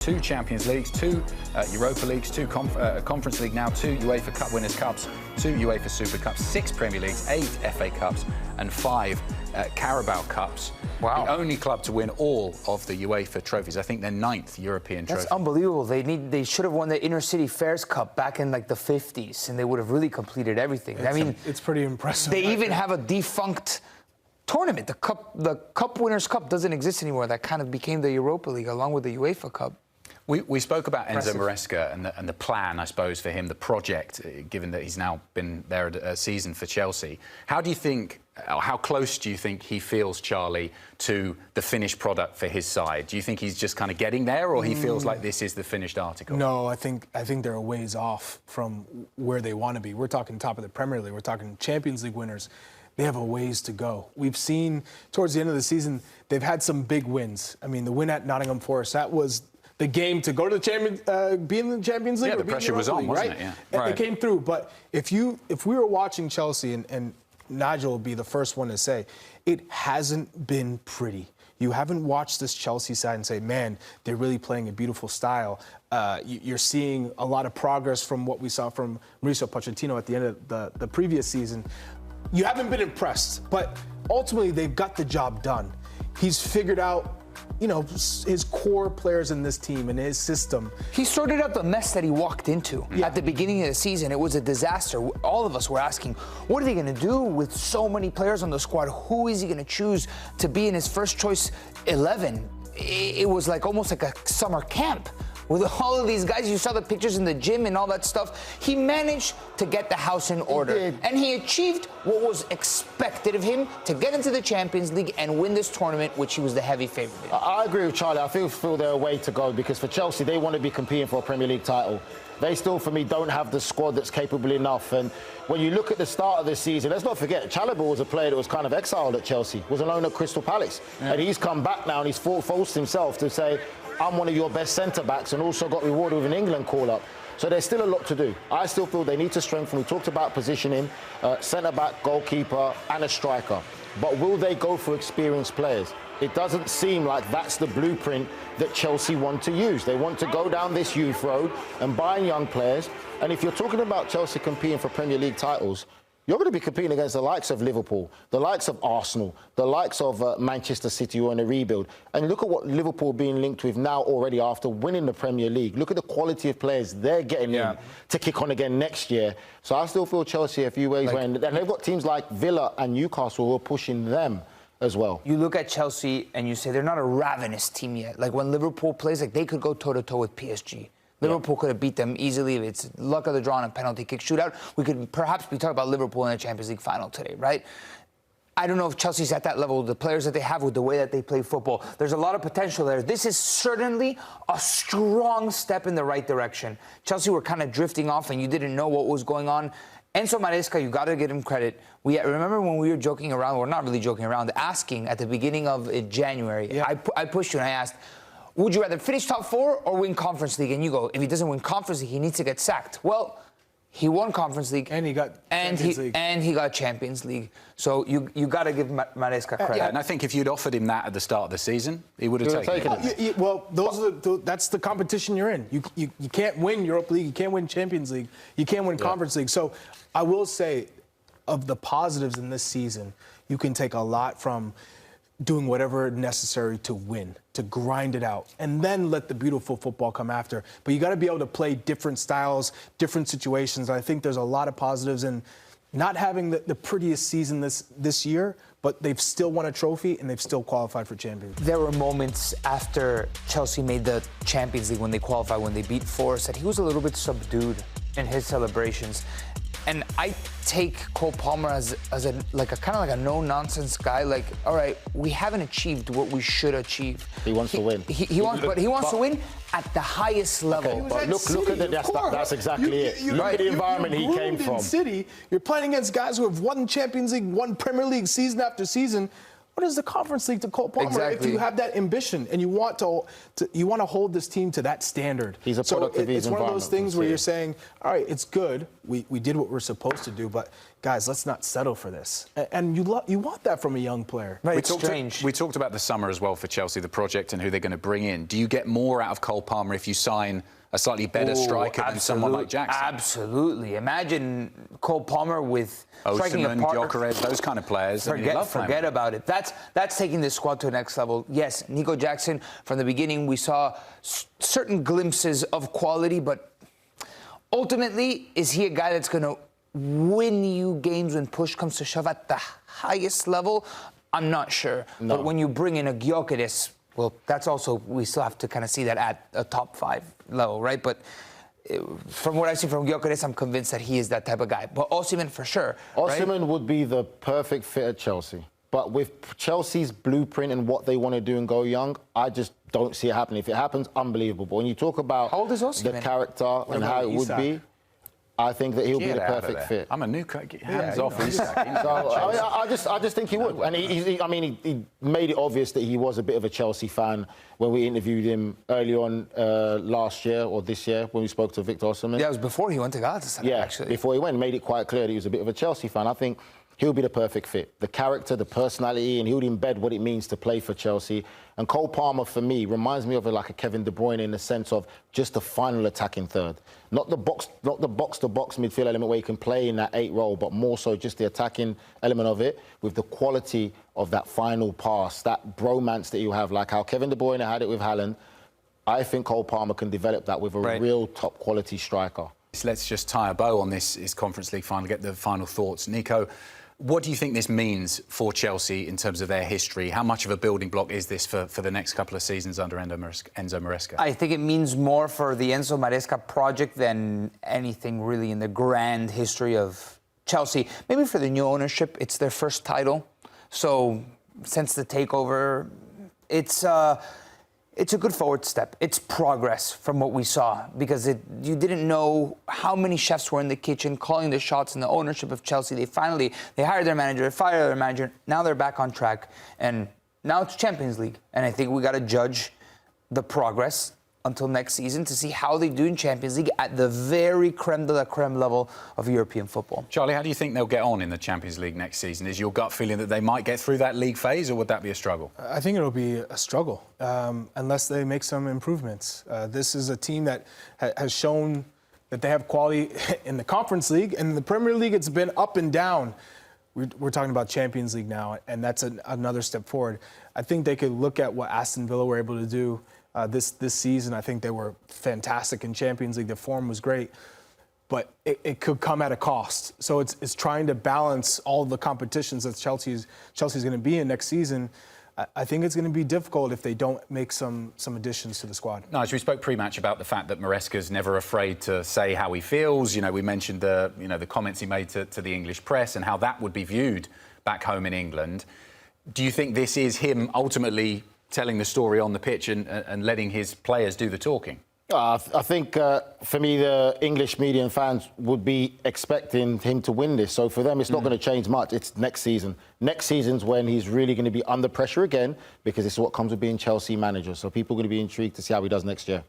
2 Champions Leagues, 2 Europa Leagues, 2 Conference League now, 2 UEFA Cup Winners' Cups, 2 UEFA Super Cups, 6 Premier Leagues, 8 FA Cups and 5 Carabao Cups. Wow. The only club to win all of the UEFA trophies. I think they're 9th European trophy. That's unbelievable. They should have won the Inner City Fairs Cup back in like the 50s, and they would have really completed everything. It's pretty impressive. They even have a defunct tournament. The Cup Winners' Cup doesn't exist anymore. That kind of became the Europa League along with the UEFA Cup. We spoke about Enzo Maresca and the plan, I suppose, for him, the project, given that he's now been there a season for Chelsea. How do you think, or how close do you think he feels, Charlie, to the finished product for his side? Do you think he's just kind of getting there, or he feels like this is the finished article? No, I think they're a ways off from where they want to be. We're talking top of the Premier League. We're talking Champions League winners. They have a ways to go. We've seen towards the end of the season, they've had some big wins. I mean, the win at Nottingham Forest, that was the game to go to the Champions, be in the Champions League. Yeah, the pressure was on, wasn't it? Yeah. Right. It came through. But if we were watching Chelsea, and Nigel will be the first one to say, it hasn't been pretty. You haven't watched this Chelsea side and say, man, they're really playing a beautiful style. You're seeing a lot of progress from what we saw from Mauricio Pochettino at the end of the previous season. You haven't been impressed, but ultimately they've got the job done. He's figured out, you know, his core players in this team and his system. He sorted out the mess that he walked into at the beginning of the season. It was a disaster. All of us were asking, what are they going to do with so many players on the squad? Who is he going to choose to be in his first choice 11? It was like almost like a summer camp. With all of these guys, you saw the pictures in the gym and all that stuff. He managed to get the house in order. And he achieved what was expected of him, to get into the Champions League and win this tournament, which he was the heavy favorite in. I agree with Charlie. I feel they're a way to go, because for Chelsea, they want to be competing for a Premier League title. They still, for me, don't have the squad that's capable enough. And when you look at the start of this season, let's not forget, Chalobah was a player that was kind of exiled at Chelsea, was a loan at Crystal Palace. Yeah. And he's come back now and he's forced himself to say, I'm one of your best centre-backs, and also got rewarded with an England call-up. So there's still a lot to do. I still feel they need to strengthen. We talked about positioning, centre-back, goalkeeper and a striker. But will they go for experienced players? It doesn't seem like that's the blueprint that Chelsea want to use. They want to go down this youth road and buy young players. And if you're talking about Chelsea competing for Premier League titles, you're going to be competing against the likes of Liverpool, the likes of Arsenal, the likes of Manchester City, who are in a rebuild. And look at what Liverpool are being linked with now already after winning the Premier League. Look at the quality of players they're getting in to kick on again next year. So I still feel Chelsea a few ways and they've got teams like Villa and Newcastle who are pushing them as well. You look at Chelsea and you say they're not a ravenous team yet. Like when Liverpool plays, like they could go toe-to-toe with PSG. Liverpool could have beat them easily. If it's luck of the draw and a penalty kick shootout, we could perhaps be talking about Liverpool in the Champions League final today, right? I don't know if Chelsea's at that level, the players that they have with the way that they play football. There's a lot of potential there. This is certainly a strong step in the right direction. Chelsea were kind of drifting off and you didn't know what was going on. Enzo Maresca, you got to give him credit. Remember when we were joking around, or not really joking around, asking at the beginning of January, I pushed you and I asked, would you rather finish top 4 or win Conference League? And you go, if he doesn't win Conference League, he needs to get sacked. Well, he won Conference League. And he got Champions League. And he got Champions League. So you got to give Maresca credit. Yeah, and I think if you'd offered him that at the start of the season, he would have taken it. Well, that's the competition you're in. You can't win Europa League. You can't win Champions League. You can't win Conference League. So I will say, of the positives in this season, you can take a lot from doing whatever necessary to win, to grind it out, and then let the beautiful football come after. But you got to be able to play different styles, different situations. I think there's a lot of positives in not having the prettiest season this year, but they've still won a trophy and they've still qualified for Champions League. There were moments after Chelsea made the Champions League when they qualified, when they beat Forest, that he was a little bit subdued in his celebrations. And I take Cole Palmer as a kind of like a no-nonsense guy. Like, all right, we haven't achieved what we should achieve. He wants to win. He wants to win at the highest level. Okay, but look at that's exactly it. Look at the environment he came from. City, you're playing against guys who have won Champions League, won Premier League season after season. what is the Conference League to Cole Palmer Exactly. if you have that ambition and you want to hold this team to that standard? He's a product of his It's one of those environment, things where too. you're saying, all right, it's good. We did what we're supposed to do, but guys, let's not settle for this. And you want that from a young player. Right, We it's talked, strange. we talked about the summer as well for Chelsea, the project and who they're going to bring in. Do you get more out of Cole Palmer if you sign a slightly better striker than someone like Jackson? Absolutely. Imagine Cole Palmer with striking a Osimhen, partner. Gyökeres, those kind of players. I mean, you love playing Forget with them. about it. That's taking the squad to the next level. Yes, Nico Jackson, from the beginning, we saw certain glimpses of quality, but ultimately, is he a guy that's going to win you games when push comes to shove at the highest level? I'm not sure. No. But when you bring in a Gyökeres, well, that's also, we still have to kind of see that at a top 5 level, right? But from what I've seen from Gyökeres, I'm convinced that he is that type of guy. But Osimhen, for sure. Osimhen would be the perfect fit at Chelsea. But with Chelsea's blueprint and what they want to do and go young, I just don't see it happening. If it happens, unbelievable. But when you talk about How old is Osimhen? the character and how it would be, I think that he'll be Get the out of perfect there. fit. I'm a new hands off Isak. So I just think he would. And he made it obvious that he was a bit of a Chelsea fan when we interviewed him early on last year or this year when we spoke to Victor Osimhen. Yeah, it was before he went to Galatasaray, Yeah, actually. before he went, made it quite clear that he was a bit of a Chelsea fan. I think he'll be the perfect fit. The character, the personality, and he'll embed what it means to play for Chelsea. And Cole Palmer, for me, reminds me of like a Kevin De Bruyne in the sense of just the final attacking third. Not the box-to-box midfield element where he can play in that 8 role, but more so just the attacking element of it with the quality of that final pass, that bromance that you have, like how Kevin De Bruyne had it with Haaland. I think Cole Palmer can develop that with a real top-quality striker. So let's just tie a bow on this Conference League final, get the final thoughts. Nico, what do you think this means for Chelsea in terms of their history? How much of a building block is this for the next couple of seasons under Enzo Maresca? I think it means more for the Enzo Maresca project than anything really in the grand history of Chelsea. Maybe for the new ownership, it's their first title. So since the takeover, it's a good forward step. It's progress from what we saw because you didn't know how many chefs were in the kitchen calling the shots in the ownership of Chelsea. They hired their manager, they fired their manager. Now they're back on track, and now it's Champions League. And I think we got to judge the progress until next season to see how they do in Champions League at the very creme de la creme level of European football. Charlie, how do you think they'll get on in the Champions League next season? Is your gut feeling that they might get through that league phase, or would that be a struggle? I think it'll be a struggle unless they make some improvements. This is a team that has shown that they have quality in the Conference League. And in the Premier League, it's been up and down. We're talking about Champions League now, and that's another step forward. I think they could look at what Aston Villa were able to do this season. I think they were fantastic in Champions League. The form was great. But it could come at a cost. So it's trying to balance all the competitions that Chelsea's going to be in next season. I think it's going to be difficult if they don't make some additions to the squad. Nigel, we spoke pre-match about the fact that Maresca's never afraid to say how he feels. You know, we mentioned the comments he made to the English press and how that would be viewed back home in England. Do you think this is him ultimately telling the story on the pitch and letting his players do the talking? I think, for me, the English media and fans would be expecting him to win this. So for them, it's not going to change much. It's next season. Next season's when he's really going to be under pressure again, because it's what comes with being Chelsea manager. So people are going to be intrigued to see how he does next year.